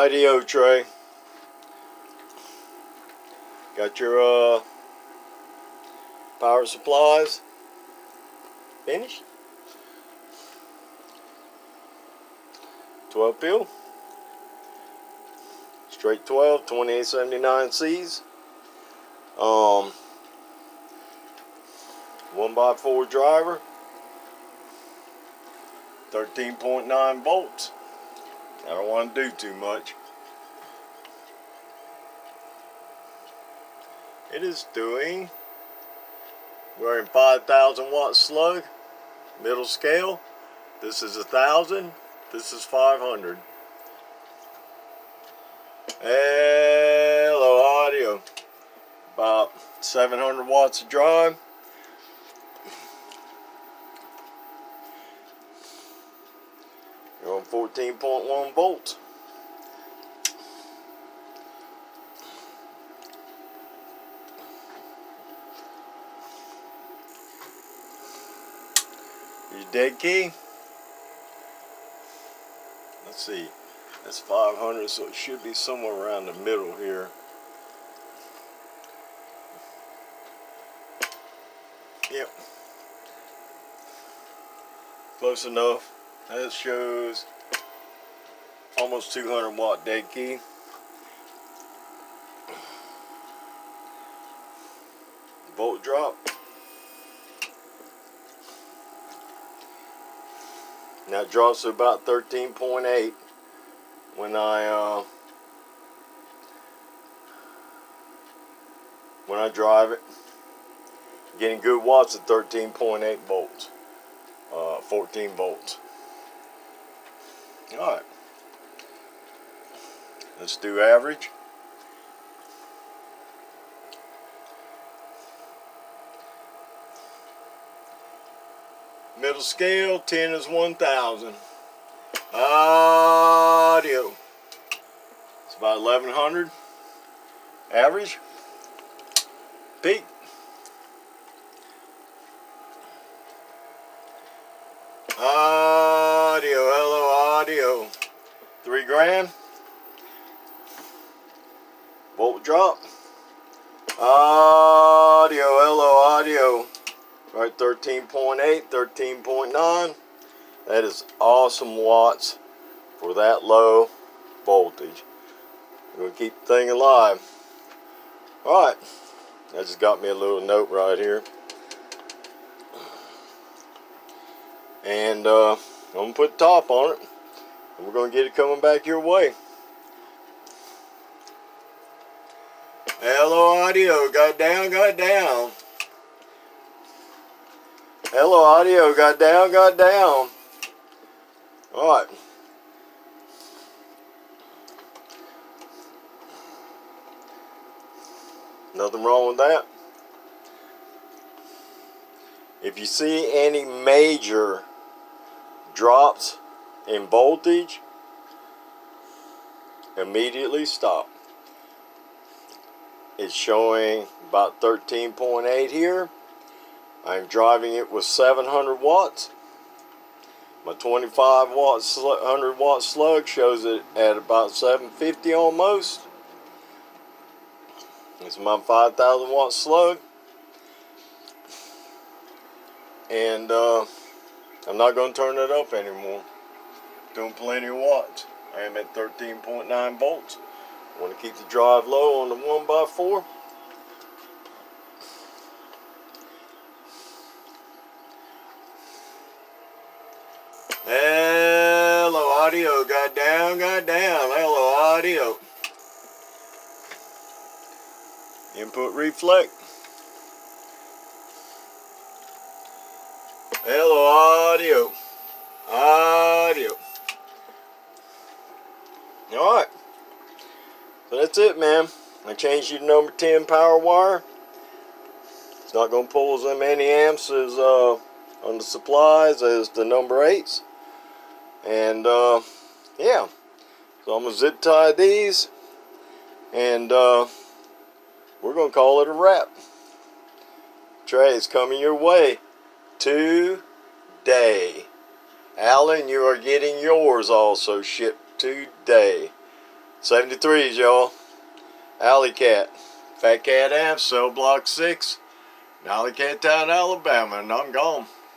Radio Trey. Got your power supplies finished? 12 peel. Straight 12, 2879 Cs. 1x4 driver. 13.9 volts. I don't want to do too much. It is doing, we're in 5,000 watt slug, middle scale. This is 1,000, this is 500. Hello audio, about 700 watts of drive. You're on 14.1 volts. Your dead key. Let's see. That's 500, so it should be somewhere around the middle here. Yep. Close enough. That shows almost 200 watt dead key. Volt drop. Now it drops to about 13.8 when I drive it. Getting good watts at 13.8 volts, 14 volts. All right, let's do average. Middle scale, 10 is 1,000. Audio. It's about 1,100. Average. Peak. Audio. Hello, audio. 3 grand. Volt drop. Audio. Hello, audio. Right, 13.8, 13.9. That is awesome watts for that low voltage. We're gonna keep the thing alive. Alright, that just got me a little note right here. And I'm gonna put the top on it. And we're gonna get it coming back your way. Hello audio, got it down, got it down. Hello audio, got down, got down. Alright. Nothing wrong with that. If you see any major drops in voltage, immediately stop. It's showing about 13.8 here. I'm driving it with 700 watts. My 25 watts, 100 watt slug shows it at about 750 almost. It's my 5,000 watt slug. And I'm not going to turn it up anymore. Doing plenty of watts. I am at 13.9 volts. I want to keep the drive low on the 1x4. Hello audio, got down, got down. Hello audio. Input reflect. Hello audio. Audio. Alright. So that's it, man. I changed you to number 10 power wire. It's not going to pull as many amps as on the supplies as the number 8s. And yeah, so I'm gonna zip tie these, and we're gonna call it a wrap. Trey is coming your way today. Alan, you are getting yours also shipped today. 73s, y'all. Alley Cat. Fat Cat Amps, Cell Block 6. Alley Cat Town, Alabama, and I'm gone.